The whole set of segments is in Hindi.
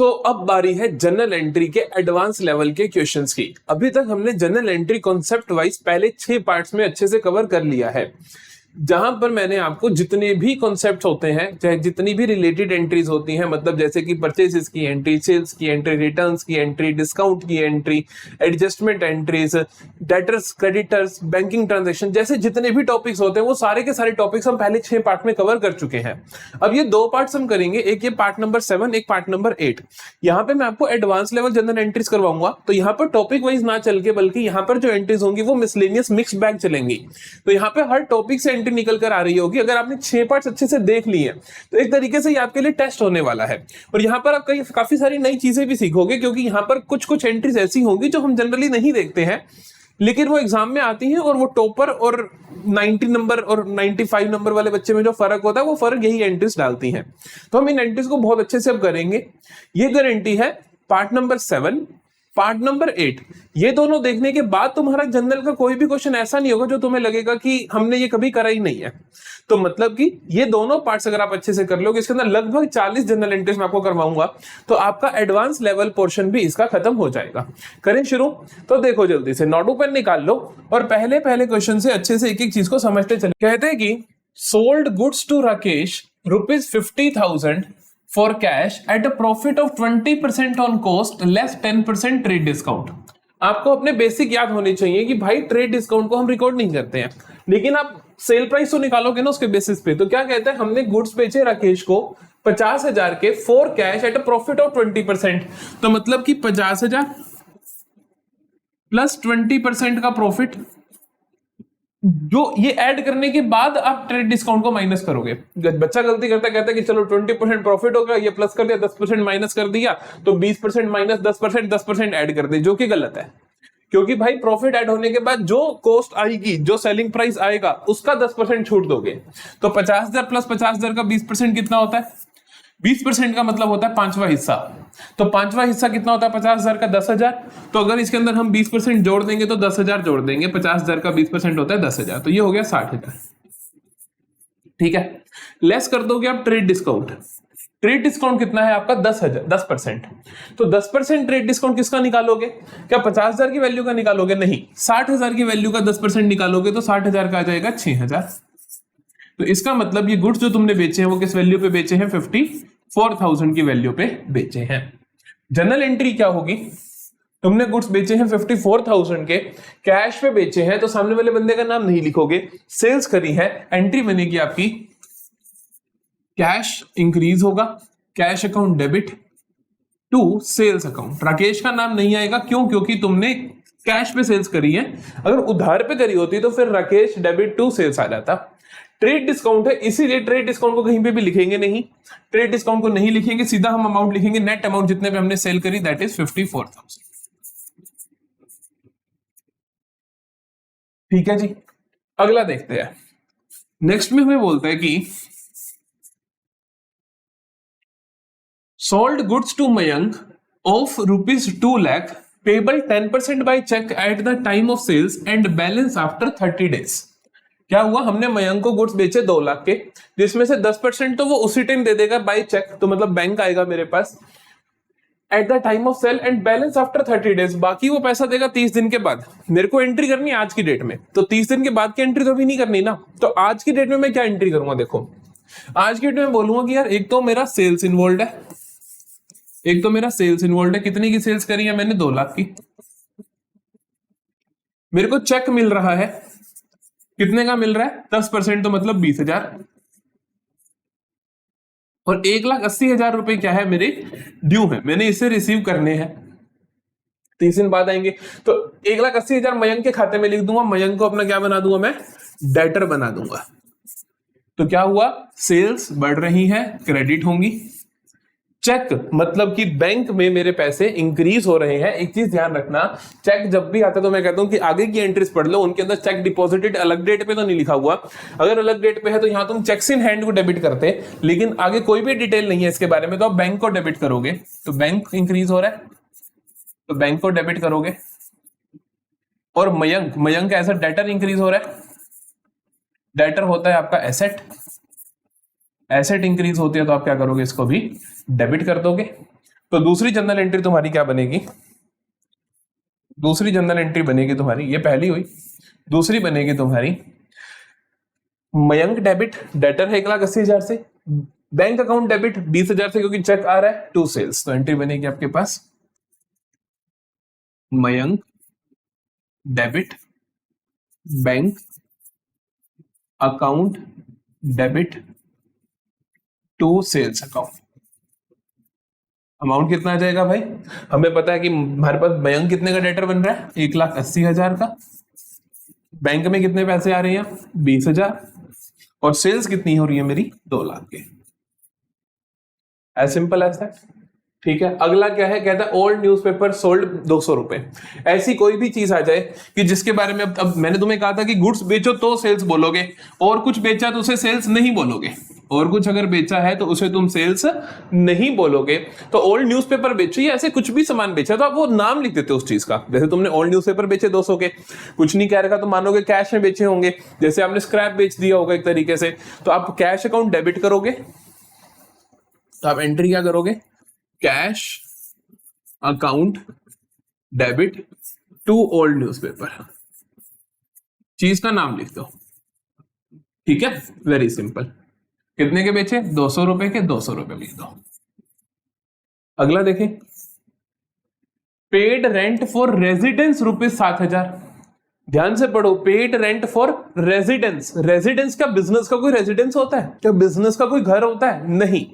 तो अब बारी है जनरल एंट्री के एडवांस लेवल के क्वेश्चंस की। अभी तक हमने जनरल एंट्री कॉन्सेप्ट वाइज पहले 6 पार्ट्स में अच्छे से कवर कर लिया है, जहां पर मैंने आपको जितने भी कॉन्सेप्ट्स होते हैं, चाहे जितनी भी रिलेटेड एंट्रीज होती हैं, मतलब जैसे कि परचेजेस की एंट्री, सेल्स की एंट्री, रिटर्न्स की एंट्री, डिस्काउंट की entry, adjustment entries, debtors, creditors, banking transaction, जैसे जितने भी टॉपिक्स होते हैं वो सारे के सारे टॉपिक्स हम पहले 6 पार्ट में कवर कर चुके हैं। अब ये 2 पार्ट्स हम करेंगे, एक ये पार्ट नंबर 7, एक पार्ट नंबर 8। यहाँ पे मैं आपको एडवांस लेवल जनरल एंट्रीज करवाऊंगा, तो यहाँ पर टॉपिक वाइज ना चल के बल्कि यहाँ पर जो एंट्रीज होंगी वो मिसलेनियस मिक्स बैग चलेंगी। तो यहाँ पे हर टॉपिक से एंट्री निकल कर आ रही होगी। अगर आपने 6 पार्ट्स अच्छे से देख लिए तो एक तरीके से ये आपके लिए टेस्ट होने वाला है, और यहाँ पर आप काफी सारी नई चीजें भी सीखोगे, क्योंकि यहाँ पर कुछ कुछ एंट्रीज ऐसी होंगी जो हम जनरली नहीं देखते हैं, लेकिन वो एग्जाम में आती हैं, और वो टॉपर और 90 नंबर और 95 नंबर वाले बच्चे में जो फर्क होता है वो फर्क यही एंट्रीज डालती हैं। तो हम इन एंट्रीज को बहुत अच्छे से अब करेंगे। ये गारंटी है पार्ट नंबर 7, पार्ट नंबर 8, ये दोनों देखने के बाद तुम्हारा जनरल का कोई भी क्वेश्चन ऐसा नहीं होगा जो तुम्हें लगेगा कि हमने ये कभी करा ही नहीं है। तो मतलब कि ये दोनों पार्ट्स अगर आप अच्छे से कर लोगे, इसके अंदर लगभग 40 जनरल एंट्रीज मैं आपको करवाऊंगा, तो आपका एडवांस लेवल पोर्शन भी इसका खत्म हो जाएगा। करें शुरू? तो देखो जल्दी से नोटबुक पेन निकाल लो और पहले क्वेश्चन से अच्छे से एक एक चीज को समझते चले। कहते हैं कि sold goods to Rakesh ₹50,000 for cash at a profit of 20% on cost less 10% trade discount. आपको अपने बेसिक याद होने चाहिए कि भाई ट्रेड डिस्काउंट को हम रिकॉर्ड नहीं करते हैं, लेकिन आप सेल प्राइस तो निकालोगे ना उसके बेसिस पे। तो क्या कहते हैं, हमने गुड्स बेचे राकेश को 50,000 के for cash at a profit of 20%। तो मतलब कि 50,000 प्लस 20% का प्रॉफिट, जो ये ऐड करने के बाद आप ट्रेड डिस्काउंट को माइनस करोगे। बच्चा गलती करता है, कहता है कि चलो 20% प्रॉफिट होगा, ये प्लस कर दिया, 10% माइनस कर दिया, तो 20% माइनस 10% ऐड कर दे, जो कि गलत है। क्योंकि भाई प्रॉफिट ऐड होने के बाद जो कॉस्ट आएगी, जो सेलिंग प्राइस आएगा, उसका 10% छूट दोगे। तो 50,000 प्लस 50,000 का 20% कितना होता है? 20% का मतलब होता है 5वां हिस्सा। तो 5वां हिस्सा कितना होता है 50,000 का? 10,000। तो अगर इसके अंदर हम 20% जोड़ देंगे तो 10,000 जोड़ देंगे, 50,000 का 20% होता है 10,000, तो ये हो गया 60,000। ठीक है, लेस कर दोगे आप ट्रेड डिस्काउंट। ट्रेड डिस्काउंट कितना है आपका? 10,000, 10%। तो 10% ट्रेड डिस्काउंट किसका निकालोगे? क्या 50,000 की वैल्यू का निकालोगे? नहीं, 60,000 की वैल्यू का 10% निकालोगे तो 60,000 का आ जाएगा 6,000। तो इसका मतलब ये गुड्स जो तुमने बेचे हैं वो किस वैल्यू पे बेचे हैं? 54,000 की वैल्यू पे बेचे हैं। जनरल एंट्री क्या होगी? तुमने गुड्स बेचे हैं 54,000 के, कैश पे बेचे हैं, तो सामने वाले बंदे का नाम नहीं लिखोगे, सेल्स करी है, एंट्री बनेगी आपकी कैश इंक्रीज होगा, cash account debit to sales account. Rakesh का नाम नहीं आएगा, क्यों? क्योंकि तुमने कैश पे सेल्स करी है। अगर उधार पे करी होती तो फिर राकेश डेबिट टू सेल्स आ जाता। ट्रेड डिस्काउंट है, इसीलिए ट्रेड डिस्काउंट को कहीं पे भी लिखेंगे नहीं, ट्रेड डिस्काउंट को नहीं लिखेंगे, सीधा हम अमाउंट लिखेंगे, नेट अमाउंट जितने पे हमने सेल करी, दैट इज 54,000। ठीक है जी, अगला देखते हैं। नेक्स्ट में हमें बोलता है कि sold goods to Mayank of ₹2 lakh payable 10% by cheque at the time of sales and balance after 30 days. क्या हुआ? हमने मयंक को गुड्स बेचे 2 लाख के, जिसमें से 10% तो वो उसी टाइम दे देगा बाय चेक, तो मतलब बैंक आएगा मेरे पास at the time of sale and balance after 30 days. बाकी वो पैसा देगा 30 दिन के बाद। मेरे को एंट्री करनी है आज की डेट में, तो 30 दिन के बाद की एंट्री तो अभी नहीं करनी ना। तो आज की डेट में मैं क्या एंट्री करूंगा? देखो, आज की डेट में बोलूंगा कि यार एक तो मेरा सेल्स इन्वॉल्व है, कितनी की सेल्स करी है मैंने? 2 लाख की। मेरे को चेक मिल रहा है, कितने का मिल रहा है? 10%, तो मतलब 20,000। और 1,80,000 रुपए क्या है? मेरे ड्यू है, मैंने इसे रिसीव करने हैं, 30 दिन बाद आएंगे। तो 1,80,000 मयंक के खाते में लिख दूंगा, मयंक को अपना क्या बना दूंगा? मैं डेटर बना दूंगा। तो क्या हुआ? सेल्स बढ़ रही है, क्रेडिट होंगी। चेक मतलब कि बैंक में मेरे पैसे इंक्रीज हो रहे हैं। एक चीज ध्यान रखना, चेक जब भी आता है तो मैं कहता हूं कि आगे की एंट्रीज पढ़ लो, उनके अंदर चेक डिपॉजिटेड अलग डेट पे तो नहीं लिखा हुआ। अगर अलग डेट पे है तो यहां तुम चेक्स इन हैंड को डेबिट करते, लेकिन आगे कोई भी डिटेल नहीं है इसके बारे में, तो आप बैंक को डेबिट करोगे। तो बैंक इंक्रीज हो रहा है, तो बैंक को डेबिट करोगे। और Mayank as a debtor increase हो रहा है, डेटर होता है आपका एसेट इंक्रीज होती है, तो आप क्या करोगे? इसको भी डेबिट कर दोगे। तो दूसरी जनरल एंट्री तुम्हारी क्या बनेगी? दूसरी जनरल एंट्री बनेगी तुम्हारी, ये पहली हुई, दूसरी बनेगी तुम्हारी मयंक डेबिट, डेटर है 1,80,000 से, बैंक अकाउंट डेबिट 20,000 से क्योंकि चेक आ रहा है टू सेल्स, तो एंट्री बनेगी आपके पास Mayank debit bank account debit to sales account. Amount कितना आ जाएगा भाई? हमें पता है कि हमारे पास मयंक कितने का डेटर बन रहा है? 1,80,000 का। बैंक में कितने पैसे आ रहे हैं? 20,000। और सेल्स कितनी हो रही है मेरी? 2 लाख के। As simple as that. ठीक है, अगला क्या है? कहता है ओल्ड न्यूज़पेपर सोल्ड 200 रुपए। ऐसी कोई भी चीज आ जाए कि जिसके बारे में अब मैंने तुम्हें कहा था कि गुड्स बेचो तो सेल्स बोलोगे, और कुछ बेचा तो उसे सेल्स नहीं बोलोगे, और कुछ अगर बेचा है तो उसे तुम सेल्स नहीं बोलोगे। तो ओल्ड न्यूज़पेपर बेचो या ऐसे कुछ भी सामान बेचा तो आप वो नाम लिख देते हो उस चीज का। जैसे तुमने ओल्ड न्यूज़पेपर बेचे 200 के, कुछ नहीं कह रखा तो मानोगे कैश में बेचे होंगे। जैसे आपने स्क्रैप बेच दिया होगा एक तरीके से, तो आप कैश अकाउंट डेबिट करोगे, तो आप एंट्री क्या करोगे? Cash account debit to old newspaper, चीज का नाम लिख दो। ठीक है, वेरी सिंपल। कितने के बेचे? 200 रुपए के, 200 रुपए लिख दो। अगला देखें, पेड रेंट फॉर रेजिडेंस ₹7,000। ध्यान से पढ़ो, paid rent for residence. Residence क्या बिजनेस का कोई रेजिडेंस होता है? क्या बिजनेस का कोई घर होता है? नहीं।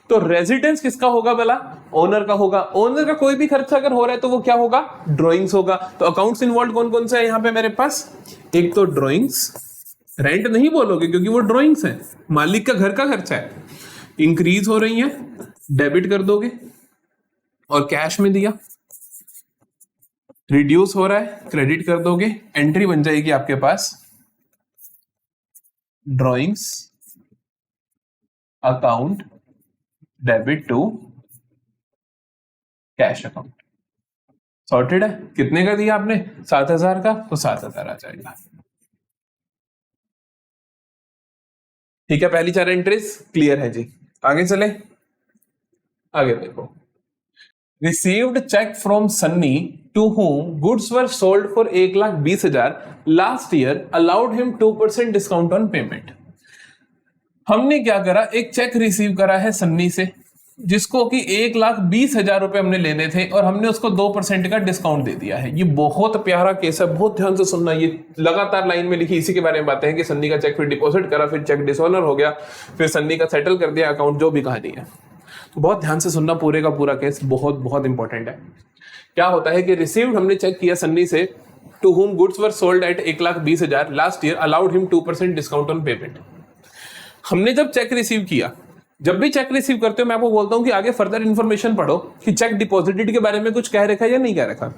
तो रेजिडेंस किसका होगा भला? ओनर का होगा। ओनर का कोई भी खर्चा अगर हो रहा है तो वो क्या होगा? ड्रॉइंग्स होगा। तो अकाउंट्स इन्वॉल्व कौन कौन से है यहां पे मेरे पास? एक तो ड्रॉइंग्स, रेंट नहीं बोलोगे क्योंकि वो ड्रॉइंग्स है, मालिक का घर का खर्चा है, इंक्रीज हो रही है, डेबिट कर दोगे, और कैश में दिया, रिड्यूस हो रहा है, क्रेडिट कर दोगे। एंट्री बन जाएगी आपके पास drawings account debit to cash account. Sorted है। कितने का दिया आपने? 7,000 का, तो 7,000 आ जाएगा। ठीक है, पहली 4 एंट्रीज क्लियर है जी। आगे चले, आगे देखो, received cheque from Sunny to whom goods were sold for 1,20,000 last year allowed him 2% discount on payment. हमने क्या करा? एक चेक रिसीव करा है सन्नी से, जिसको कि 1,20,000 रुपए हमने लेने थे, और हमने उसको 2% का डिस्काउंट दे दिया है। ये बहुत प्यारा केस है, बहुत ध्यान से सुनना। ये लगातार लाइन में लिखी, इसी के बारे में बातें हैं कि सन्नी का चेक फिर डिपॉजिट करा, फिर चेक डिसऑनर हो गया, फिर सन्नी का सेटल कर दिया अकाउंट, जो भी कहानी है। तो बहुत ध्यान से सुनना, पूरे का पूरा केस बहुत बहुत इंपॉर्टेंट है। क्या होता है कि रिसीव्ड हमने चेक किया सन्नी से, to whom goods were sold at 1,20,000 last year allowed him 2% discount on payment. हमने जब चेक रिसीव किया, जब भी चेक रिसीव करते हो मैं आपको बोलता हूं कि आगे फर्दर इंफॉर्मेशन पढ़ो कि चेक डिपॉजिटेड के बारे में कुछ कह रखा है या नहीं कह रखा।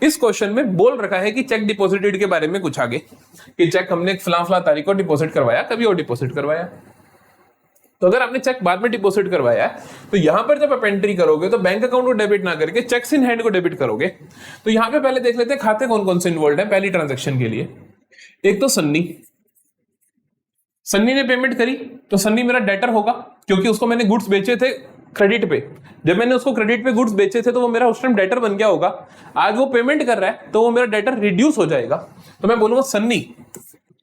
इस क्वेश्चन में बोल रखा है कि चेक डिपॉजिटेड के बारे में कुछ आगे, कि चेक हमने फला तारीख को डिपॉजिट करवाया, कभी और डिपॉजिट करवाया। तो अगर आपने चेक बाद में डिपॉजिट करवाया है, तो यहां पर जब आप एंट्री करोगे तो बैंक अकाउंट को डेबिट ना करके चेक्स इन हैंड को डेबिट करोगे। तो यहां पे पहले देख लेते हैं खाते कौन कौन से इन्वॉल्व है पहली ट्रांजेक्शन के लिए। एक तो सन्नी ने पेमेंट करी, तो सन्नी मेरा डेटर होगा, क्योंकि उसको मैंने गुड्स बेचे थे क्रेडिट पे। जब मैंने उसको क्रेडिट पे गुड्स बेचे थे तो वो मेरा उस टाइम डेटर बन गया होगा। आज वो पेमेंट कर रहा है तो वो मेरा डेटर रिड्यूस हो जाएगा। तो मैं बोलूंगा सन्नी,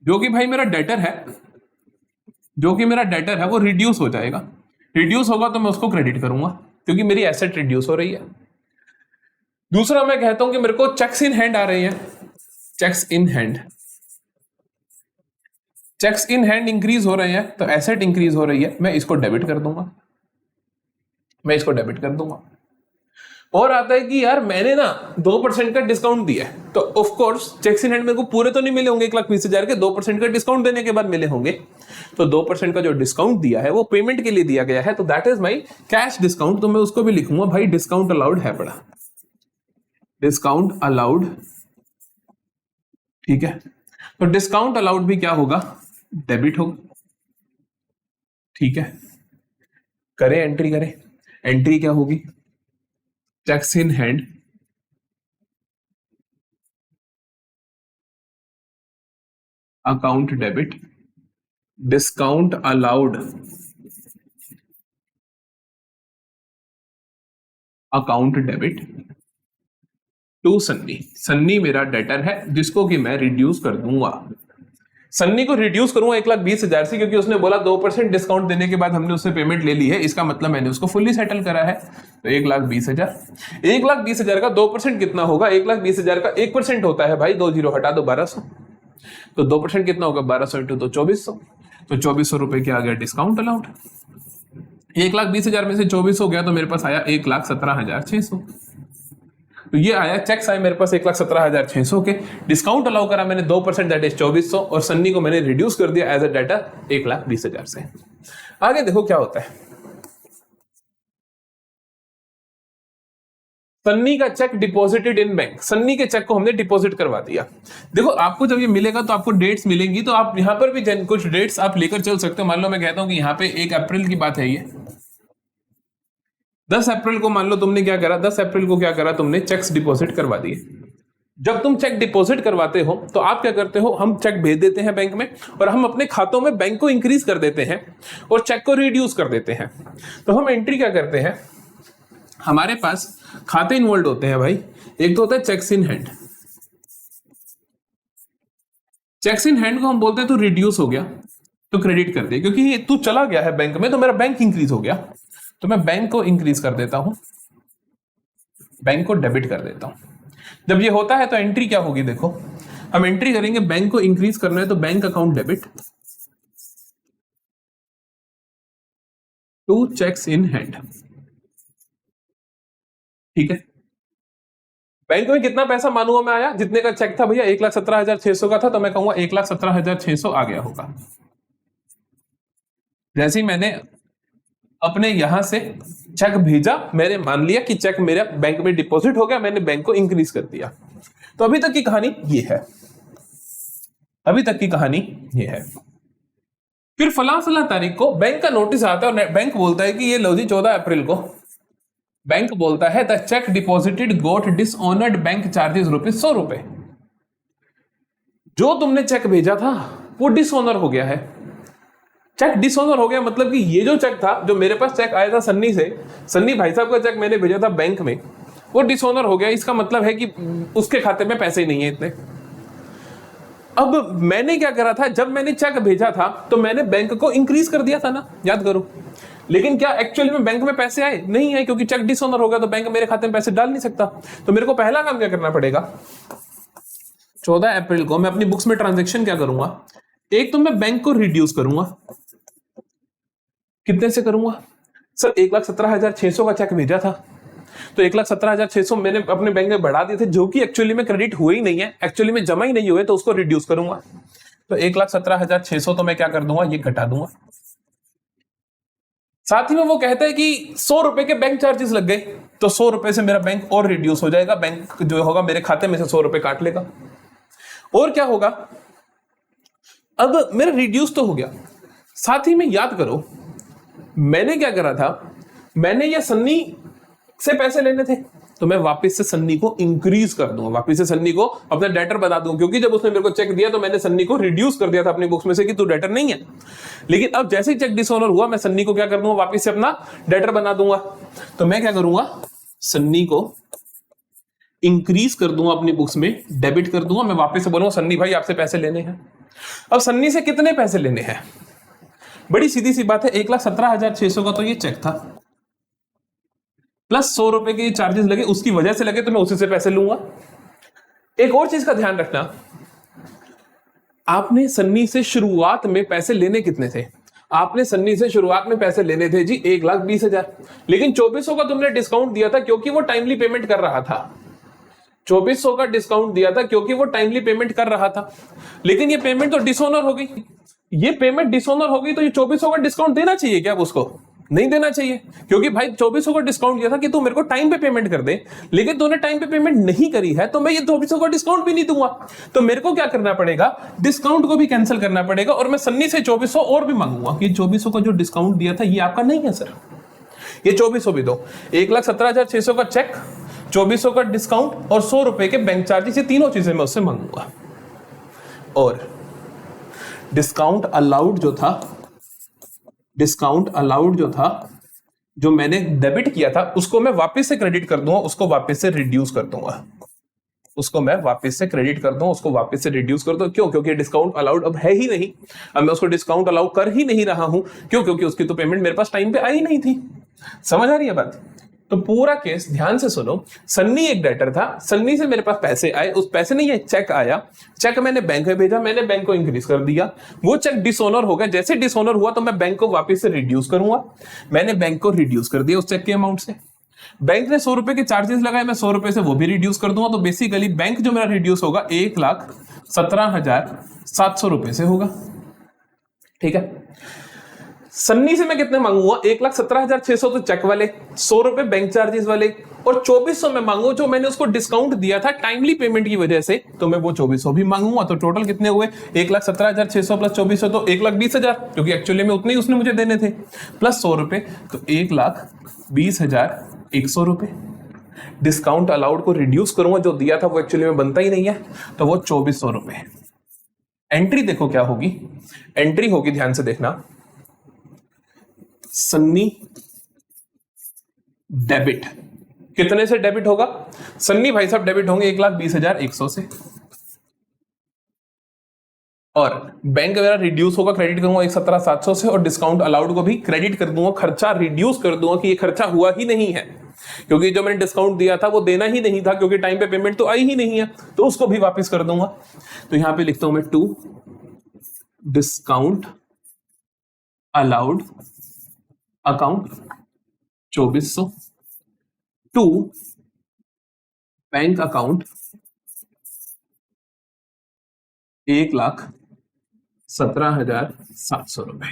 जो कि भाई मेरा डेटर है, जो कि मेरा डेटर है वो रिड्यूस हो जाएगा। रिड्यूस होगा तो मैं उसको क्रेडिट करूंगा, क्योंकि मेरी एसेट रिड्यूस हो रही है। दूसरा मैं कहता हूं कि मेरे को चेक्स इन हैंड आ रहे हैं, checks in hand, checks in hand increase हो रहे हैं, तो एसेट इंक्रीज हो रही है, मैं इसको डेबिट कर दूंगा, मैं इसको डेबिट कर दूंगा। और आता है कि यार मैंने ना 2% का डिस्काउंट दिया है, तो of course checks in hand मेरे को पूरे तो नहीं मिले होंगे 1,20,000 के, 2% का डिस्काउंट देने के बाद मिले होंगे। तो 2% का जो डिस्काउंट दिया है वो पेमेंट के लिए दिया गया है, तो that is my cash discount. तो मैं उसको भी लिखूंगा भाई डिस्काउंट अलाउड है बड़ा, डिस्काउंट अलाउड। ठीक है, तो डिस्काउंट अलाउड भी क्या होगा? डेबिट होगा। ठीक है, करें एंट्री, करें एंट्री क्या होगी? Cheques in hand account debit, discount allowed account debit to Sunny. Sunny मेरा डेटर है जिसको कि मैं रिड्यूस कर दूंगा। सन्नी को रिड्यूस करूंगा 1,20,000 से, क्योंकि उसने बोला 2% डिस्काउंट देने के बाद हमने उससे पेमेंट ले ली है, इसका मतलब मैंने उसको फुल्ली सेटल करा है। तो 1,20,000, 1,20,000 का 2% कितना होगा? 1,20,000 का 1% होता है भाई, 2 जीरो हटा दो 1200, तो 2% कितना होगा? 1200 इंटू तो 2400, तो 2400 रुपए के आ गया डिस्काउंट अलाउड। 1,20,000 में से 24 हो गया तो मेरे पास आया 1,17,600। तो ये आया चेक्स आए मेरे पास 1,17,600 के। डिस्काउंट अलाउ करा मैंने 2%, दैट इज 2400, और सन्नी को मैंने रिड्यूस कर दिया एज अ डेटा 1,20,000 से। आगे देखो क्या होता है। सन्नी का check deposited in bank, Sunny के चेक को हमने डिपॉजिट करवा दिया। देखो आपको जब ये मिलेगा तो आपको डेट्स मिलेंगी, तो आप यहां पर भी कुछ डेट्स आप लेकर चल सकते हो। मान लो मैं कहता हूं कि यहाँ पे 1 अप्रैल की बात है, ये 10 अप्रैल को मान लो तुमने क्या करा, 10 अप्रैल को क्या करा तुमने, चेक्स डिपॉजिट करवा दिए। जब तुम चेक डिपॉजिट करवाते हो तो आप क्या करते हो, हम चेक भेज देते हैं बैंक में, और हम अपने खातों में बैंक को इंक्रीज कर देते हैं और चेक को रिड्यूस कर देते हैं। तो हम एंट्री क्या करते हैं, हमारे पास खाते इन्वॉल्व होते हैं भाई। एक तो होता है checks in hand, checks in hand को हम बोलते हैं तो रिड्यूस हो गया तो क्रेडिट कर दिया, क्योंकि तू चला गया है बैंक में तो मेरा बैंक इंक्रीज हो गया, तो मैं बैंक को इंक्रीज कर देता हूं, बैंक को डेबिट कर देता हूं। जब ये होता है तो एंट्री क्या होगी, देखो हम एंट्री करेंगे, बैंक को इंक्रीज करना है तो bank account debit to cheques in hand. ठीक है, बैंक में कितना पैसा मानूंगा मैं आया, जितने का चेक था भैया 1,17,600 का था, तो मैं कहूंगा 1,17,600 आ गया होगा। जैसे ही मैंने अपने यहां से चेक भेजा, मैंने मान लिया कि चेक मेरे बैंक में डिपॉजिट हो गया, मैंने बैंक को इंक्रीज कर दिया। तो अभी तक की कहानी ये है, अभी तक की कहानी ये है। फिर फला तारीख को बैंक का नोटिस आता है और बैंक बोलता है कि ये लो जी 14 अप्रैल को बैंक बोलता है the cheque deposited got dishonoured bank charges ₹100। जो तुमने चेक भेजा था वो डिसऑनर हो गया है। चेक डिसऑनर हो गया मतलब कि ये जो चेक था, जो मेरे पास चेक आया था सन्नी से, सन्नी भाई साहब का चेक मैंने भेजा था बैंक में, वो डिसऑनर हो गया। इसका मतलब है कि उसके खाते में पैसे ही नहीं है इतने। अब मैंने क्या करा था, जब मैंने चेक भेजा था तो मैंने बैंक को इंक्रीज कर दिया था ना, याद करो। लेकिन क्या एक्चुअली में बैंक में पैसे आए? नहीं आए, क्योंकि चेक डिसऑनर हो गया तो बैंक मेरे खाते में पैसे डाल नहीं सकता। तो मेरे को पहला काम क्या करना पड़ेगा, 14 अप्रैल को मैं अपनी बुक्स में ट्रांजेक्शन क्या करूंगा, एक तो मैं बैंक को रिड्यूस करूंगा। कितने से करूंगा सर? 1,17,600 का चेक भेजा था तो 1,17,600 मैंने अपने बैंक में बढ़ा दिए थे, जो कि एक्चुअली में क्रेडिट हुए ही नहीं है, एक्चुअली में जमा ही नहीं हुए, तो उसको रिड्यूस करूंगा। तो 1,17,600 तो मैं क्या कर दूंगा, ये घटा दूंगा। साथ ही में वो कहता है कि 100 रुपए के बैंक चार्जेस लग गए, तो 100 रुपए से मेरा बैंक और रिड्यूस हो जाएगा, बैंक जो होगा मेरे खाते में से 100 रुपए काट लेगा। और क्या होगा, अब मेरा रिड्यूस तो हो गया। साथ ही में याद करो मैंने क्या करा था, मैंने ये सन्नी से पैसे लेने थे तो मैं वापस से सन्नी को इंक्रीज कर दूंगा, वापस से सन्नी को अपना डेटर बता दूंगा, क्योंकि जब उसने मेरे को चेक दिया तो मैंने सन्नी को रिड्यूस कर दिया था अपनी बुक्स में से कि तू डेटर नहीं है। लेकिन अब जैसे ही चेक डिसऑनर हुआ, मैं सन्नी को क्या कर दूंगा, वापस से अपना डेटर बना दूंगा। तो मैं क्या करूंगा, सन्नी को इंक्रीज कर दूंगा, अपनी बुक्स में डेबिट कर दूंगा। मैं वापस से बोलूंगा सन्नी भाई आपसे पैसे लेने हैं। अब सन्नी से कितने पैसे लेने हैं, बड़ी सीधी सी बात है, 1,17,600 का तो ये चेक था, प्लस 100 रुपए के चार्जेस लगे, उसकी वजह से लगे, तो मैं उसी से पैसे लूंगा। एक और चीज का ध्यान रखना, आपने सन्नी से शुरुआत में पैसे लेने कितने थे, आपने सन्नी से शुरुआत में पैसे लेने थे जी 1,20,000, लेकिन 2400 का तुमने डिस्काउंट दिया था क्योंकि वो टाइमली पेमेंट कर रहा था। 2400 का डिस्काउंट दिया था क्योंकि वो टाइमली पेमेंट कर रहा था, लेकिन ये पेमेंट तो डिसऑनर हो गई। ये पेमेंट डिसऑनर हो गई तो ये 2400 का डिस्काउंट देना चाहिए क्या उसको? नहीं देना चाहिए, क्योंकि भाई 2400 का डिस्काउंट दिया था कि तू मेरे को टाइम पे पेमेंट कर दे, लेकिन तूने टाइम पे पेमेंट नहीं करी है, तो मैं ये 2400 का डिस्काउंट भी नहीं दूंगा। तो मेरे को क्या करना पड़ेगा, डिस्काउंट को भी कैंसिल करना पड़ेगा, और मैं सन्नी से 2400 और भी मांगूंगा कि 2400 का जो डिस्काउंट दिया था ये आपका नहीं है सर, ये 2400 भी दो। 1,17,600 का चेक, 2400 का डिस्काउंट और 100 रुपए के बैंक चार्जेस, ये तीनों चीजें मैं उससे मांगूंगा। और डिस्काउंट अलाउड जो था, डिस्काउंट अलाउड जो था जो मैंने डेबिट किया था उसको मैं वापस से क्रेडिट कर दूंगा, उसको वापस से रिड्यूस कर दूंगा, उसको मैं वापस से क्रेडिट कर दूं, उसको वापस से रिड्यूस कर दूं। क्यों? क्योंकि डिस्काउंट अलाउड अब है ही नहीं, अब मैं उसको डिस्काउंट अलाउ कर ही नहीं रहा हूं। क्यों? क्योंकि उसकी तो पेमेंट मेरे पास टाइम पे आई नहीं थी। समझ आ रही है बात? तो पूरा केस ध्यान से सुनो। सन्नी एक डेटर था, सन्नी से मेरे पास पैसे आए, उस पैसे नहीं है, चेक आया, चेक मैंने बैंक में भेजा, मैंने बैंक को इंक्रीज कर दिया, वो चेक डिसऑनर हो गया। जैसे डिसऑनर हुआ तो मैं बैंक को वापस से रिड्यूस करूंगा, मैंने बैंक को रिड्यूस कर दिया उस चेक के अमाउंट से। बैंक ने 100 रुपए के चार्जेस लगाए, मैं 100 रुपए से वो भी रिड्यूस कर दूंगा। तो बेसिकली बैंक जो मेरा रिड्यूस होगा 1,17,700 रुपए से होगा। ठीक है। सन्नी से मैं कितने मांगूंगा? 1,17,600 तो चेक वाले, 100 रुपए बैंक चार्जेस वाले, और 2400 में मांगू जो मैंने उसको डिस्काउंट दिया था टाइमली पेमेंट की वजह से, तो मैं वो 2400 भी मांगूंगा। तो टोटल कितने हुए? 1,17,600 प्लस 2400 तो 1,20,000, क्योंकि एक्चुअली में उतने ही उसने मुझे देने थे, प्लस 100 रुपए तो 1,20,100 रुपए। डिस्काउंट अलाउड को रिड्यूस करूंगा, जो दिया था वो एक्चुअली में बनता ही नहीं है, तो वो 2400 रुपए। एंट्री देखो क्या होगी, एंट्री होगी, ध्यान से देखना, सन्नी डेबिट। कितने से डेबिट होगा? सन्नी भाई साहब डेबिट होंगे 1,20,100 से, और बैंक मेरा रिड्यूस होगा, क्रेडिट करूंगा 1,17,700 से, और डिस्काउंट अलाउड को भी क्रेडिट कर दूंगा, खर्चा रिड्यूस कर दूंगा कि ये खर्चा हुआ ही नहीं है, क्योंकि जो मैंने डिस्काउंट दिया था वो देना ही नहीं था, क्योंकि टाइम पे पेमेंट तो आई ही नहीं है, तो उसको भी वापस कर दूंगा। तो यहां पे लिखता हूं मैं to discount allowed account 2400 to bank account 1,17,700 रुपए।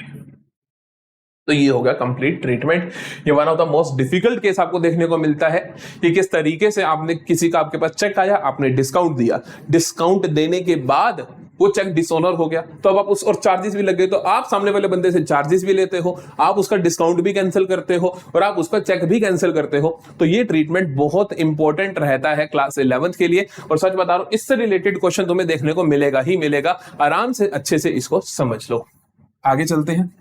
तो ये हो गया कंप्लीट ट्रीटमेंट। ये one of the most difficult case आपको देखने को मिलता है कि किस तरीके से आपने किसी का, आपके पास चेक आया, आपने डिस्काउंट दिया, डिस्काउंट देने के बाद वो चेक डिसऑनर हो गया, तो अब आप उस, और चार्जेस भी लग गए, तो आप सामने वाले बंदे से चार्जेस भी लेते हो, आप उसका डिस्काउंट भी कैंसिल करते हो, और आप उसका चेक भी कैंसिल करते हो। तो ये ट्रीटमेंट बहुत इंपॉर्टेंट रहता है क्लास 11th के लिए, और सच बता रहा हूं इससे रिलेटेड क्वेश्चन तुम्हें देखने को मिलेगा ही मिलेगा। आराम से अच्छे से इसको समझ लो। आगे चलते हैं।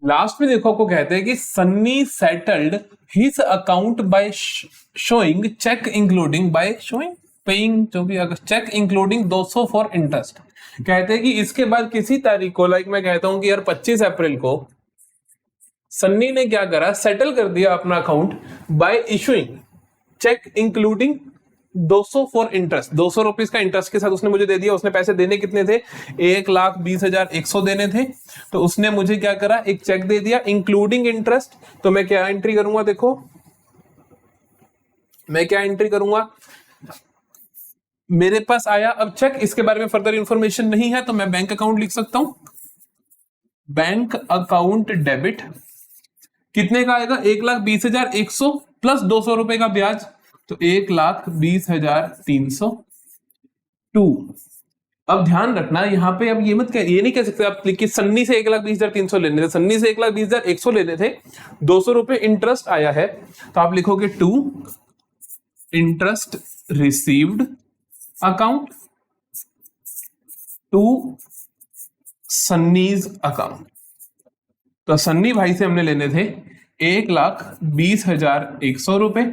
लास्ट में देखो, आपको कहते हैं कि Sunny settled his account by showing cheque including by showing paying, जो भी अगर चेक इंक्लूडिंग 200 फॉर इंटरेस्ट। कहते हैं कि इसके बाद किसी तारीख को, लाइक मैं कहता हूं कि यार 25 अप्रैल को सन्नी ने क्या करा, सेटल कर दिया अपना account by issuing cheque including 200 for interest. 200 rupees का इंटरेस्ट के साथ उसने मुझे दे दिया। उसने पैसे देने कितने थे? 1,20,100 देने थे। तो उसने मुझे क्या करा, एक चेक दे दिया इंक्लूडिंग इंटरेस्ट। तो मैं क्या एंट्री करूंगा? देखो मैं क्या एंट्री करूंगा, मेरे पास आया अब चेक, इसके बारे में फर्दर इंफॉर्मेशन नहीं है, तो मैं बैंक अकाउंट लिख सकता हूं, बैंक अकाउंट डेबिट। कितने का आएगा? 1,20,100 प्लस 200 रुपए का ब्याज, तो 1,20,300 टू। अब ध्यान रखना यहां पे, अब ये मत ये नहीं कह सकते आप कि सन्नी से 1,20,300 लेने थे, सन्नी से 1,20,100 लेने थे, 200 रुपए इंटरेस्ट आया है, तो आप लिखोगे to interest received account to Sunny's account. तो सन्नी भाई से हमने लेने थे 1,20,100 रुपए,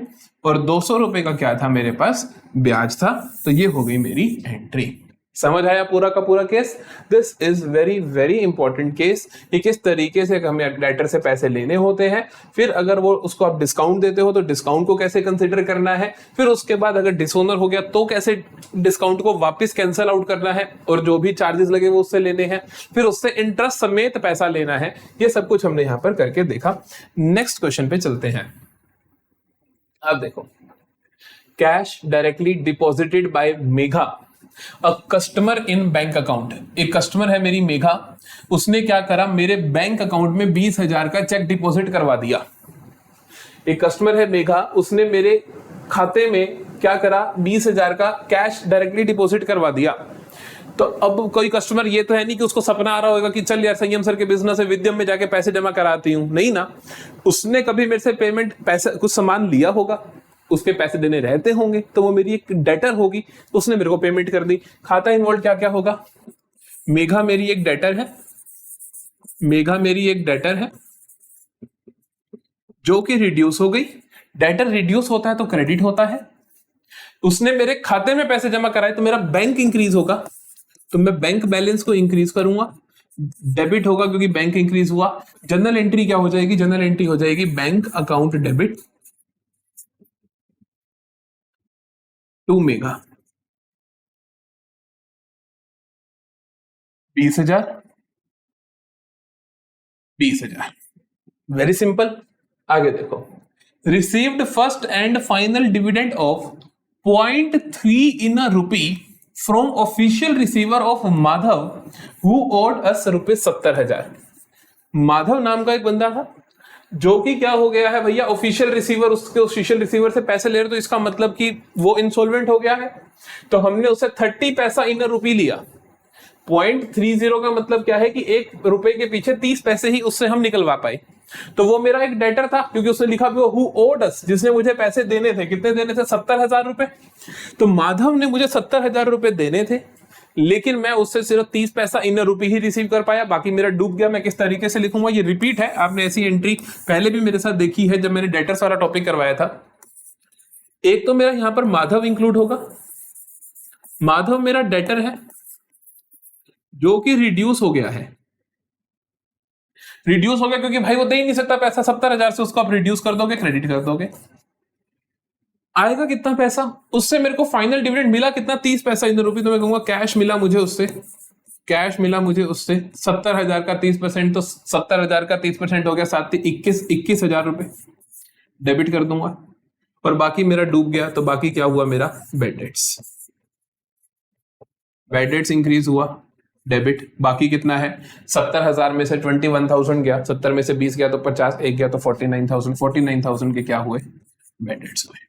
और 200 रुपए का क्या था मेरे पास? ब्याज था। तो ये हो गई मेरी एंट्री। समझ आया पूरा का पूरा case? This is very very important case कि किस तरीके से हमें डेटर से पैसे लेने होते हैं, फिर अगर वो उसको आप डिस्काउंट देते हो तो डिस्काउंट को कैसे कंसिडर करना है, फिर उसके बाद अगर डिसओनर हो गया तो कैसे डिस्काउंट को वापस कैंसिल आउट करना है, और जो भी चार्जेस लगे वो उससे लेने हैं, फिर उससे इंटरेस्ट समेत पैसा लेना है। ये सब कुछ हमने यहां पर करके देखा। नेक्स्ट क्वेश्चन पे चलते हैं। अब देखो, cash directly deposited bye Megha a customer in bank account. एक कस्टमर है मेरी मेघा, उसने क्या करा, मेरे बैंक अकाउंट में 20,000 का चेक डिपॉजिट करवा दिया। एक कस्टमर है मेघा, उसने मेरे खाते में क्या करा, 20,000 का कैश डायरेक्टली डिपॉजिट करवा दिया। तो अब कोई कस्टमर ये तो है नहीं कि उसको सपना आ रहा होगा कि चल यार संयम सर के बिजनेस है, विद्यम में जाके पैसे जमा कराती हूं, नहीं ना। उसने कभी मेरे से पेमेंट, पैसा, कुछ सामान लिया होगा, उसके पैसे देने रहते होंगे, तो वो मेरी एक डेटर होगी, उसने मेरे को पेमेंट कर दी। खाता इन्वॉल्व क्या क्या होगा? मेघा मेरी एक डेटर है, मेघा मेरी एक डेटर है जो कि रिड्यूस हो गई। डेटर रिड्यूस होता है तो क्रेडिट होता है। उसने मेरे खाते में पैसे जमा कराए तो मेरा बैंक इंक्रीज होगा, तो मैं बैंक बैलेंस को इंक्रीज करूंगा, डेबिट होगा क्योंकि बैंक इंक्रीज हुआ। जनरल एंट्री क्या हो जाएगी? जनरल एंट्री हो जाएगी bank account debit to Megha 20,000 20,000। Very simple. आगे देखो, received first and final dividend of 0.3 in a rupee from official receiver of Madhav who owed us ₹70,000। Madhav नाम का एक बंदा था जो कि क्या हो गया है भैया, ऑफिशियल रिसीवर, उसके ऑफिशियल रिसीवर से पैसे ले रहे, तो इसका मतलब कि वो इंसॉल्वेंट हो गया है। तो हमने उसे 30 पैसा इन अ रुपी लिया। 0.30 का मतलब क्या है कि ₹1 के पीछे 30 पैसे ही उससे हम निकलवा पाए। तो वो मेरा एक डेटर था क्योंकि उसने लिखा भी हु ओड अस, जिसने मुझे पैसे देने थे। कितने देने थे? 70,000 रुपए। तो माधव ने मुझे 70,000 रुपए देने थे, लेकिन मैं उससे सिर्फ 30 पैसा इन रुपी ही रिसीव कर पाया, बाकी मेरा डूब गया। मैं किस तरीके से लिखूंगा? ये रिपीट है, आपने ऐसी एंट्री पहले भी मेरे साथ देखी है जब मैंने डेटर्स वाला टॉपिक करवाया था। एक तो मेरा यहां पर माधव इंक्लूड होगा। माधव मेरा डेटर है जो कि रिड्यूस हो गया है। रिड्यूस हो गया क्योंकि भाई वो दे ही नहीं सकता पैसा 70,000 से, उसको आप रिड्यूस कर दोगे, क्रेडिट कर दोगे। आएगा कितना पैसा? उससे मेरे को फाइनल डिविडेंड मिला कितना? 30 पैसा इन रुपी। तो मैं कहूंगा कैश मिला मुझे उससे, कैश मिला मुझे उससे 70,000 का 30%, तो 70,000 का 30% हो गया 21,000 रुपए, डेबिट कर दूंगा। और बाकी मेरा डूब गया, तो बाकी क्या हुआ मेरा? Bad debts. Bad debts increase हुआ, डेबिट। बाकी कितना है? 70,000 में से 21,000 गया, 70 में से 20 गया तो 50, एक गया तो 49,000। 49,000 के क्या हुए? बैड डेट्स हुए।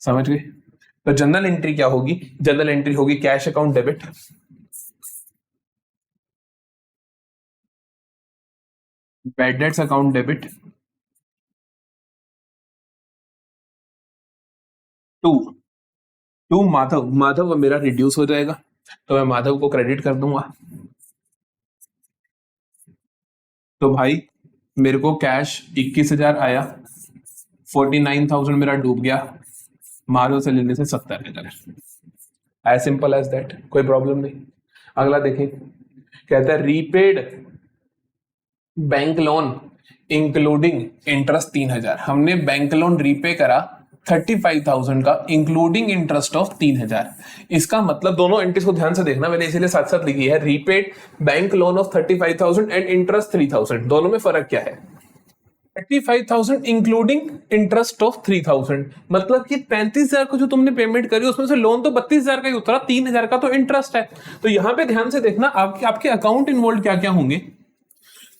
समझ गए? तो जनरल एंट्री क्या होगी? जनरल एंट्री होगी cash account debit, bad debts account debit to to Madhav. Madhav मेरा रिड्यूस हो जाएगा तो मैं माधव को क्रेडिट कर दूंगा। तो भाई मेरे को कैश 21,000 आया, 49,000 मेरा डूब गया, माधव से लेने से 70,000। एज सिंपल एज दैट, कोई प्रॉब्लम नहीं। अगला देखें, कहता है repaid bank loan including interest 3,000। हमने बैंक लोन रीपे करा 35,000 का इंक्लूडिंग इंटरेस्ट ऑफ 3,000। इसका मतलब दोनों एंट्रीज को ध्यान से देखना, मैंने इसीलिए साथ साथ लिखी है। Repaid bank loan of 35,000 and interest 3,000, दोनों में फर्क क्या है? 35,000 इंक्लूडिंग इंटरेस्ट ऑफ 3,000, मतलब कि 35,000 को जो तुमने पेमेंट करी उसमें से लोन तो 32,000 का ही उतरा, 3,000 का तो इंटरेस्ट है। तो यहां पे ध्यान से देखना आपके अकाउंट इन्वॉल्व क्या क्या होंगे।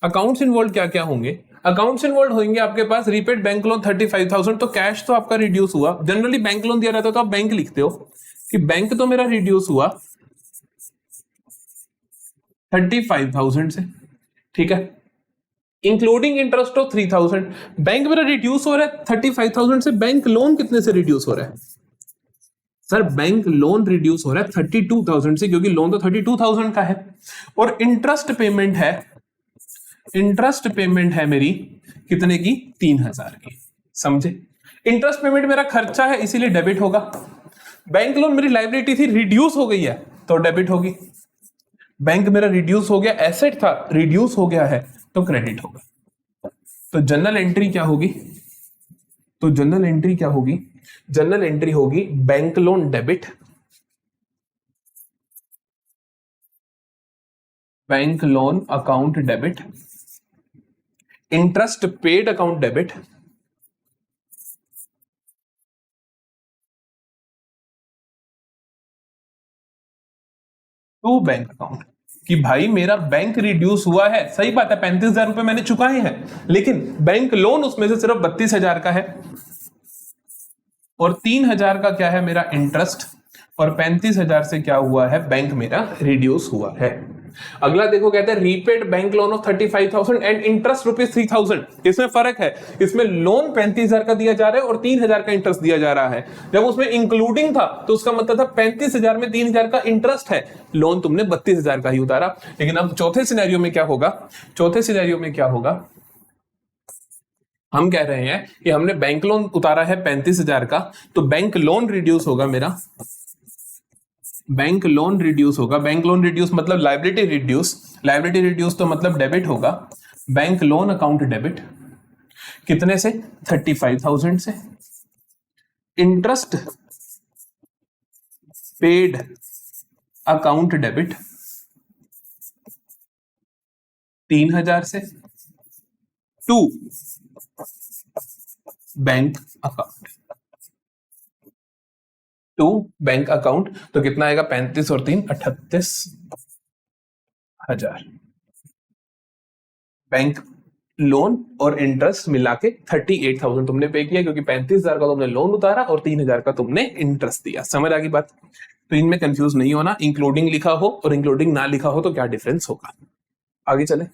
अकाउंट्स इन्वॉल्व क्या क्या होंगे? अकाउंट्स इन्वॉल्व होंगे आपके पास रीपेड बैंक लोन 35,000, तो कैश तो आपका रिड्यूस हुआ। जनरली बैंक लोन दिया रहता है तो आप बैंक लिखते हो कि बैंक तो मेरा रिड्यूस हुआ 35,000 से, ठीक है, इंक्लूडिंग इंटरेस्ट ऑफ 3,000। बैंक मेरा रिड्यूस हो रहा है 35,000 से, बैंक लोन कितने से रिड्यूस हो रहा है? सर बैंक लोन रिड्यूस हो रहा है 32,000 से, क्योंकि लोन तो 32,000 का है। और इंटरेस्ट पेमेंट है, इंटरेस्ट पेमेंट है मेरी कितने की? 3,000 की। समझे? इंटरेस्ट पेमेंट मेरा खर्चा है इसीलिए डेबिट होगा। बैंक लोन मेरी लायबिलिटी थी, रिड्यूस हो गई है तो डेबिट होगी। बैंक मेरा रिड्यूस हो गया, एसेट था रिड्यूस हो गया है तो क्रेडिट होगा। तो जनरल एंट्री क्या होगी? तो जनरल एंट्री क्या होगी? जनरल एंट्री होगी bank loan debit, bank loan account debit, interest paid account debit, to bank account. कि भाई मेरा बैंक रिड्यूस हुआ है, सही बात है, 35,000 रुपए मैंने चुकाए हैं, लेकिन बैंक लोन उसमें से सिर्फ 32,000 का है, और 3,000 का क्या है मेरा? इंटरेस्ट, और 35,000 से क्या हुआ है? बैंक मेरा रिड्यूस हुआ है। अगला देखो, कहते हैं repaid bank loan of 35,000 and interest ₹3,000। इसमें फर्क है, इसमें लोन 35,000 का दिया जा रहा है और 3,000 का इंटरेस्ट दिया जा रहा है। जब उसमें इंक्लूडिंग था तो उसका मतलब था 35,000 में 3,000 का इंटरेस्ट है, लोन तुमने 32,000 का ही उतारा। लेकिन अब चौथे सिनेरियो में क्या होगा, चौथे सिनेरियो में क्या होगा, हम कह रहे हैं कि हमने बैंक लोन उतारा है 35,000 का, तो बैंक लोन रिड्यूस होगा मेरा, बैंक लोन रिड्यूस होगा। बैंक लोन रिड्यूस मतलब लायबिलिटी रिड्यूस, लायबिलिटी रिड्यूस तो मतलब डेबिट होगा। बैंक लोन अकाउंट डेबिट कितने से, 35,000 से। इंटरेस्ट पेड अकाउंट डेबिट 3,000 से to bank account, to bank account. तो कितना आएगा, 35 और 3 38,000। बैंक लोन और इंटरेस्ट मिला के 38,000 तुमने पे किया, क्योंकि 35,000 का तुमने लोन उतारा और 3,000 का तुमने इंटरेस्ट दिया। समझ आ गई बात। तो इनमें कंफ्यूज नहीं होना, इंक्लूडिंग लिखा हो और इंक्लूडिंग ना लिखा हो तो क्या डिफरेंस होगा। आगे चले,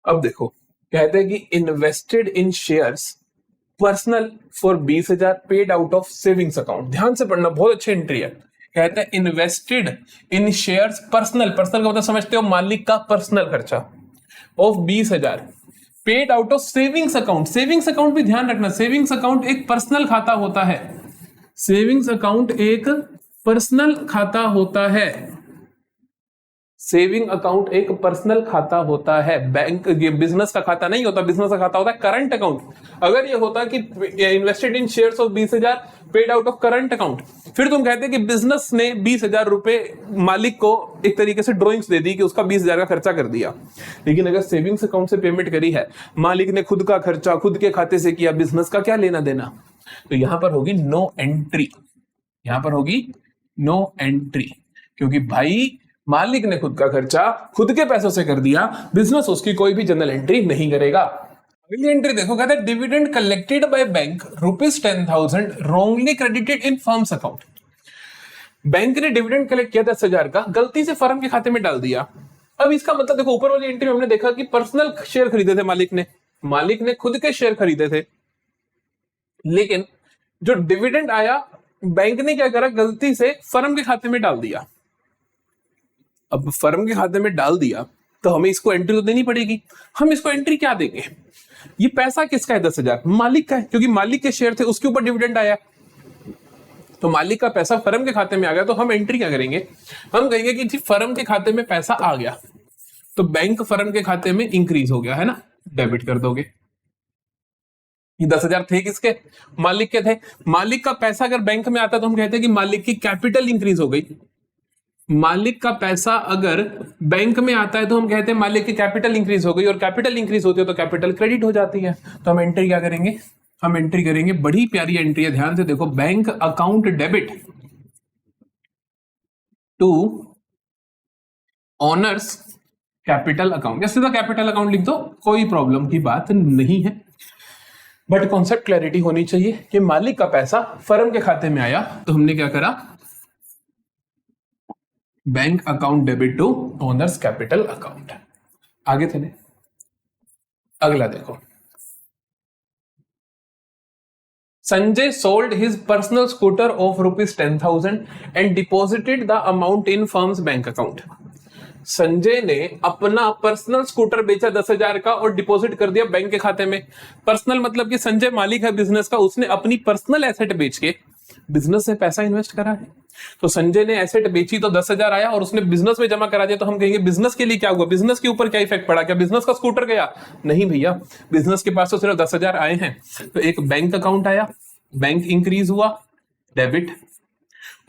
अब देखो, कहते हैं कि invested in shares personal for 20,000 paid out of savings account. ध्यान से पढ़ना, बहुत अच्छी एंट्री है। कहते हैं invested in shares personal, personal का मतलब समझते हो, मालिक का पर्सनल खर्चा, of 20,000 paid out of savings account. Savings account भी ध्यान रखना, सेविंग्स अकाउंट एक पर्सनल खाता होता है, सेविंग्स अकाउंट एक पर्सनल खाता होता है, सेविंग अकाउंट एक पर्सनल खाता होता है। बैंक, ये बिजनेस का खाता नहीं होता, बिजनेस का खाता होता है करंट अकाउंट। अगर ये होता कि invested in shares of 20,000 paid out of current account, फिर तुम कहते कि बिजनेस ने 20,000 रुपए मालिक को एक तरीके से ड्रॉइंग्स दे दी कि उसका 20,000 का खर्चा कर दिया। लेकिन अगर सेविंग्स अकाउंट से पेमेंट करी है, मालिक ने खुद का खर्चा खुद के खाते से किया, बिजनेस का क्या लेना देना, तो यहां पर होगी नो एंट्री, यहां पर होगी नो एंट्री, क्योंकि भाई मालिक ने खुद का खर्चा खुद के पैसों से कर दिया, बिजनेस उसकी कोई भी जनरल एंट्री नहीं करेगा। अगली एंट्री देखो, कहते हैं dividend collected by bank ₹10,000 wrongly credited in firms account. Bank ने डिविडेंड कलेक्ट किया 10,000 का, गलती से फर्म के खाते में डाल दिया। अब इसका मतलब देखो, ऊपर वाली एंट्री में हमने देखा कि पर्सनल शेयर खरीदे थे मालिक ने खुद के शेयर खरीदे थे, लेकिन जो डिविडेंड आया बैंक ने क्या करा, गलती से फर्म के खाते में डाल दिया। अब फर्म के खाते में डाल दिया तो हमें इसको एंट्री तो देनी पड़ेगी। हम इसको एंट्री क्या देंगे, ये पैसा किसका है, 10,000 मालिक का है, क्योंकि मालिक के शेयर थे, उसके ऊपर डिविडेंड आया, तो मालिक का पैसा फर्म के खाते में आ गया। तो हम एंट्री क्या करेंगे, हम कहेंगे कि जी फर्म के खाते में पैसा आ गया, तो बैंक फर्म के खाते में इंक्रीज हो गया है ना, डेबिट कर दोगे। ये 10,000 थे किसके, मालिक के थे। मालिक का पैसा अगर बैंक में आता तो हम कहते हैं कि मालिक की कैपिटल इंक्रीज हो गई। मालिक का पैसा अगर बैंक में आता है तो हम कहते हैं मालिक की कैपिटल इंक्रीज हो गई, और कैपिटल इंक्रीज होती है तो कैपिटल क्रेडिट हो जाती है। तो हम एंट्री क्या करेंगे, हम एंट्री करेंगे, बड़ी प्यारी एंट्री है, ध्यान से देखो, bank account debit to owners capital account, या सीधा कैपिटल अकाउंट लिख दो, कोई प्रॉब्लम की बात नहीं है। बट कॉन्सेप्ट क्लैरिटी होनी चाहिए कि मालिक का पैसा फर्म के खाते में आया तो हमने क्या करा, bank account debit to owners capital account. आगे थे, अगला देखो, Sanjay sold his personal scooter of ₹10,000 and deposited the amount in firm's bank account. Sanjay ने अपना पर्सनल स्कूटर बेचा 10,000 का और डिपॉजिट कर दिया बैंक के खाते में। पर्सनल मतलब कि संजय मालिक है बिजनेस का, उसने अपनी पर्सनल एसेट बेच के बिजनेस से पैसा इन्वेस्ट करा है। तो संजय ने एसेट बेची तो 10,000 आया और उसने बिजनेस में जमा करा दिया, तो हम कहेंगे बिजनेस के लिए क्या हुआ, बिजनेस के ऊपर क्या इफेक्ट पड़ा, क्या बिजनेस का स्कूटर गया, नहीं भैया, बिजनेस के पास तो सिर्फ 10,000 आए हैं। तो एक बैंक अकाउंट आया, बैंक इंक्रीज हुआ, डेबिट,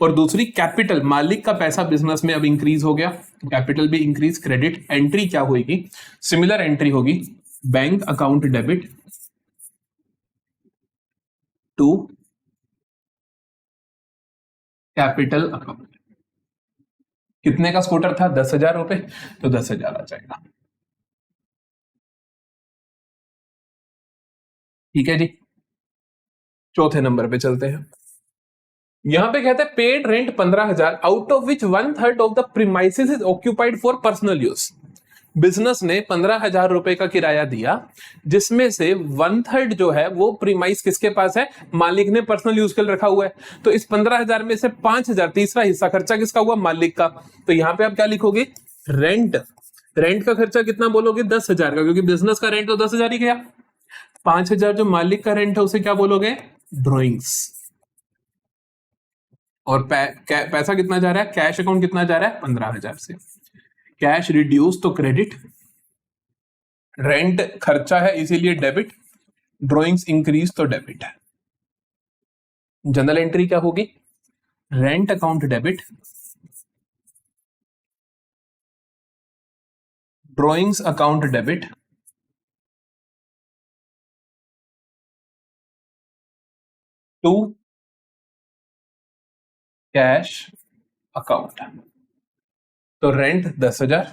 और दूसरी कैपिटल, मालिक का पैसा बिजनेस में अब इंक्रीज हो गया, कैपिटल भी इंक्रीज, क्रेडिट। एंट्री क्या होगी, सिमिलर एंट्री होगी, bank account debit to capital account. कितने का स्कूटर था, 10,000 रुपए, तो 10,000 आ जाएगा। ठीक है जी, चौथे नंबर पे चलते हैं। यहां पे कहता है paid rent 15,000 out of which 1/3 of the premises is occupied for personal use. Business ने 15,000 रुपए का किराया दिया, जिसमें से 1/3 जो है वो प्रीमाइस किसके पास है, मालिक ने पर्सनल यूज के लिए रखा हुआ है। तो इस 15,000 में से 5,000 तीसरा हिस्सा खर्चा किसका हुआ, मालिक का। तो यहां पे आप क्या लिखोगे, रेंट। रेंट का खर्चा कितना बोलोगे, 10,000 का, क्योंकि बिजनेस का रेंट तो 10,000 ही गया। 5,000 जो मालिक का रेंट है उसे क्या बोलोगे, ड्रॉइंग्स। और पैसा कितना जा रहा है, कैश अकाउंट कितना जा रहा है, 15,000 से। कैश रिड्यूस तो क्रेडिट, रेंट खर्चा है इसीलिए डेबिट, ड्रॉइंग्स इंक्रीज तो डेबिट है। जनरल एंट्री क्या होगी, rent account debit, drawings account debit, to cash account. तो रेंट 10,000,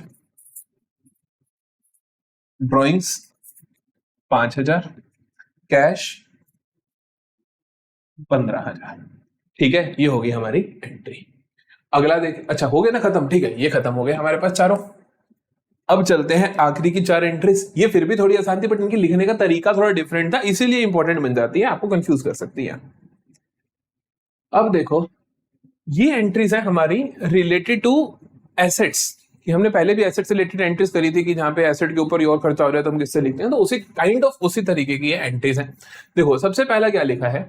ड्रॉइंग्स 5,000, कैश 15,000। ठीक है, ये होगी हमारी एंट्री। अगला देख, अच्छा हो गया ना खत्म, ठीक है, ये खत्म हो गया हमारे पास चारों। अब चलते हैं आखिरी की 4 एंट्रीज। ये फिर भी थोड़ी आसान थी, बट इनके लिखने का तरीका थोड़ा डिफरेंट था, इसीलिए इंपॉर्टेंट बन जाती है, आपको कंफ्यूज कर सकती है। अब देखो, ये एंट्रीज है हमारी रिलेटेड टू एसेट्स, कि हमने पहले भी एसेट से रिलेटेड एंट्रीज करी थी, कि जहां पे एसेट के ऊपर और खर्चा हो रहा है तो हम किससे लिखते हैं, तो उसी काइंड ऑफ उसी तरीके की ये एंट्रीज हैं। देखो सबसे पहला क्या लिखा है,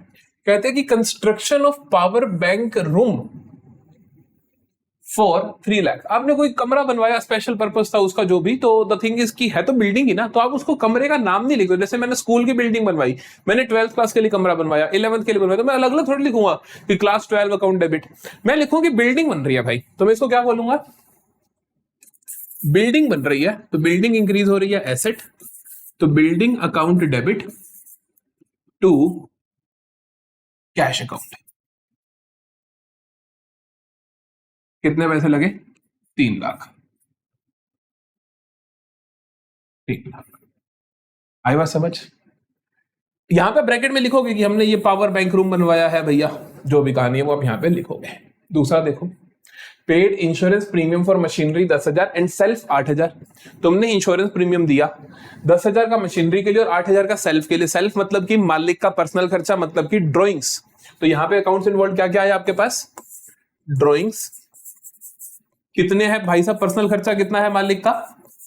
कहते हैं कि construction of power bank room for 3 lakh. आपने कोई कमरा बनवाया, स्पेशल पर्पस था उसका जो भी, तो द थिंग इज की है तो बिल्डिंग ही ना, तो आप उसको कमरे का नाम नहीं लिखो। जैसे मैंने स्कूल की बिल्डिंग बनवाई, मैंने 12th क्लास के लिए कमरा बनवाया, 11th के लिए बनवाया, तो मैं अलग अलग थोड़ी लिखूंगा कि क्लास 12 अकाउंट डेबिट। मैं लिखूंगी बिल्डिंग बन रही है भाई, तो मैं इसको क्या बोलूंगा, बिल्डिंग बन रही है, तो बिल्डिंग इंक्रीज हो रही है, एसेट, तो building account debit to cash account. कितने पैसे लगे, 3 लाख। 3 लाख आई बात समझ। यहां पे ब्रैकेट में लिखोगे कि हमने ये पावर बैंक रूम बनवाया है भैया, जो भी कहानी है वो आप यहां पे लिखोगे। दूसरा देखो, paid insurance premium for machinery 10,000 and self 8,000। तुमने इंश्योरेंस प्रीमियम दिया 10,000 का मशीनरी के लिए और 8,000 का सेल्फ के लिए। सेल्फ मतलब कि मालिक का पर्सनल खर्चा, मतलब कि ड्रॉइंग्स। तो यहां पे अकाउंट्स इन्वॉल्व क्या क्या है आपके पास, ड्रॉइंग्स। कितने हैं भाई साहब, पर्सनल खर्चा कितना है मालिक का,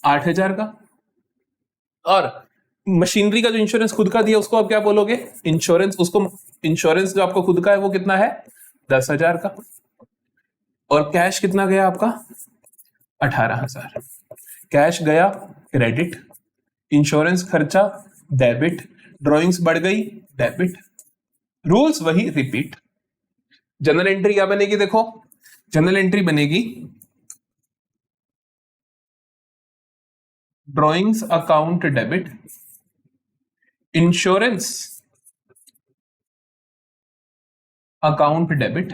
8,000 का। और मशीनरी का जो इंश्योरेंस खुद का दिया उसको आप क्या बोलोगे, इंश्योरेंस। उसको इंश्योरेंस जो आपको खुद का है वो कितना है, 10,000 का। और कैश कितना गया आपका, 18,000। कैश गया क्रेडिट, इंश्योरेंस खर्चा डेबिट, ड्रॉइंग्स बढ़ गई डेबिट, रूल्स वही रिपीट। जनरल एंट्री क्या बनेगी, देखो जनरल एंट्री बनेगी drawings account debit, insurance account debit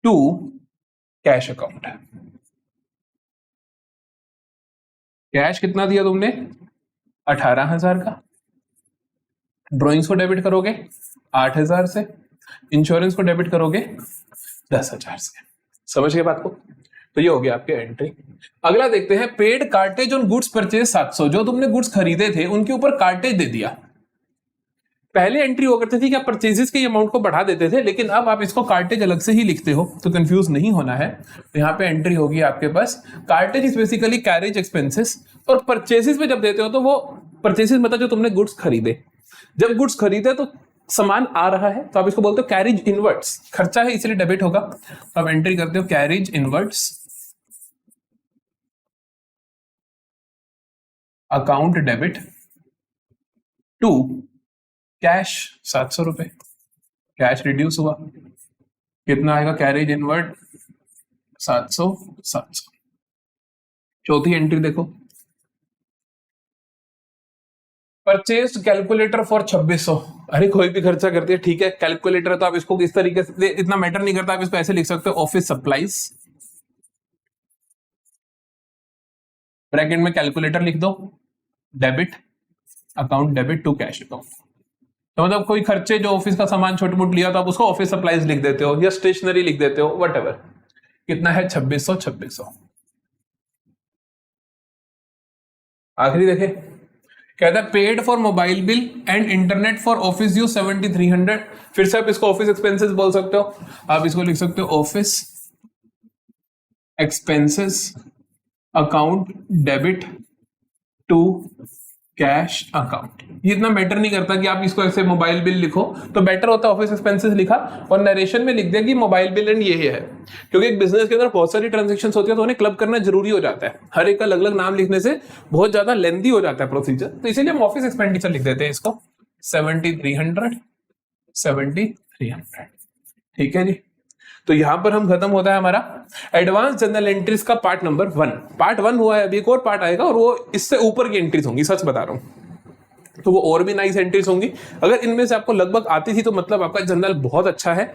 to cash account. Cash कितना दिया तुमने, 18,000 का। ड्रॉइंग्स को डेबिट करोगे 8,000 से, इंश्योरेंस को डेबिट करोगे 10,000 से। समझ गए बात को। तो ये हो गया आपके एंट्री। अगला देखते हैं, paid cartage on goods purchase 700। जो तुमने गुड्स खरीदे थे उनके ऊपर कार्टेज दे दिया। पहले एंट्री हो करती थी कि आप परचेजेस के अमाउंट को बढ़ा देते थे, लेकिन अब आप इसको कार्टेज अलग से ही लिखते हो, तो कंफ्यूज नहीं होना है। तो यहाँ पे एंट्री होगी आपके पास, cartage is basically carriage expenses. और परचेजेस में जब देते हो तो वो परचेजेस मतलब जो तुमने गुड्स खरीदे, जब गुड्स खरीदे तो सामान आ रहा है तो आप इसको बोलते हो कैरेज इनवर्ट्स। खर्चा है इसलिए डेबिट होगा, तो आप एंट्री करते हो carriage inwards account debit to cash 700 रुपए। कैश रिड्यूस हुआ, कितना आएगा, कैरेज इनवर्ट 700 700। चौथी एंट्री देखो, परचेज कैलकुलेटर फॉर 2600। अरे कोई भी खर्चा करती है, ठीक है, कैलकुलेटर तो आप इसको किस तरीके से, इतना मैटर नहीं करता, आप इसको ऐसे लिख सकते हो, ऑफिस सप्लाईज, ब्रैकेट में कैलकुलेटर लिख दो, debit account debit to cash account. तो मतलब कोई खर्चे जो ऑफिस का सामान छोटे मोटे लिया तो आप उसको ऑफिस सप्लाईज लिख देते हो या स्टेशनरी लिख देते हो, वट एवर। कितना है 2600। आखिरी देखे, कहता है paid for mobile bill and internet for office use 7300। फिर से आप इसको ऑफिस एक्सपेंसेस बोल सकते हो, आप इसको लिख सकते हो office expenses account debit to cash account. ये इतना मैटर नहीं करता कि आप इसको ऐसे मोबाइल बिल लिखो, तो बेटर होता है ऑफिस एक्सपेंसेस लिखा और नरेशन में लिख दिया कि मोबाइल बिल एंड ये है, क्योंकि एक बिजनेस के अंदर बहुत सारी ट्रांजेक्शन होती है तो उन्हें क्लब करना जरूरी हो जाता है। हर एक का अलग अलग नाम लिखने से बहुत ज्यादा लेंदी हो जाता है प्रोसीजर, तो इसीलिए हम ऑफिस एक्सपेंडिचर लिख देते हैं इसको 7300। ठीक है जी, तो यहां पर हम खत्म होता है हमारा एडवांस जनरल एंट्रीज का पार्ट नंबर 1। पार्ट 1 हुआ है, अभी एक और पार्ट आएगा और वो इससे ऊपर की एंट्रीज होंगी, सच बता रहा हूं, तो वो और भी नाइस एंट्रीज होंगी। अगर इनमें से आपको लगभग आती थी तो मतलब आपका जनरल बहुत अच्छा है।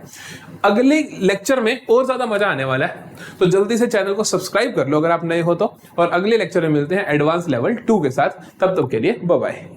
अगले लेक्चर में और ज्यादा मजा आने वाला है, तो जल्दी से चैनल को सब्सक्राइब कर लो अगर आप नए हो तो, और अगले लेक्चर में मिलते हैं एडवांस लेवल 2 के साथ। तब तक के लिए बाय बाय।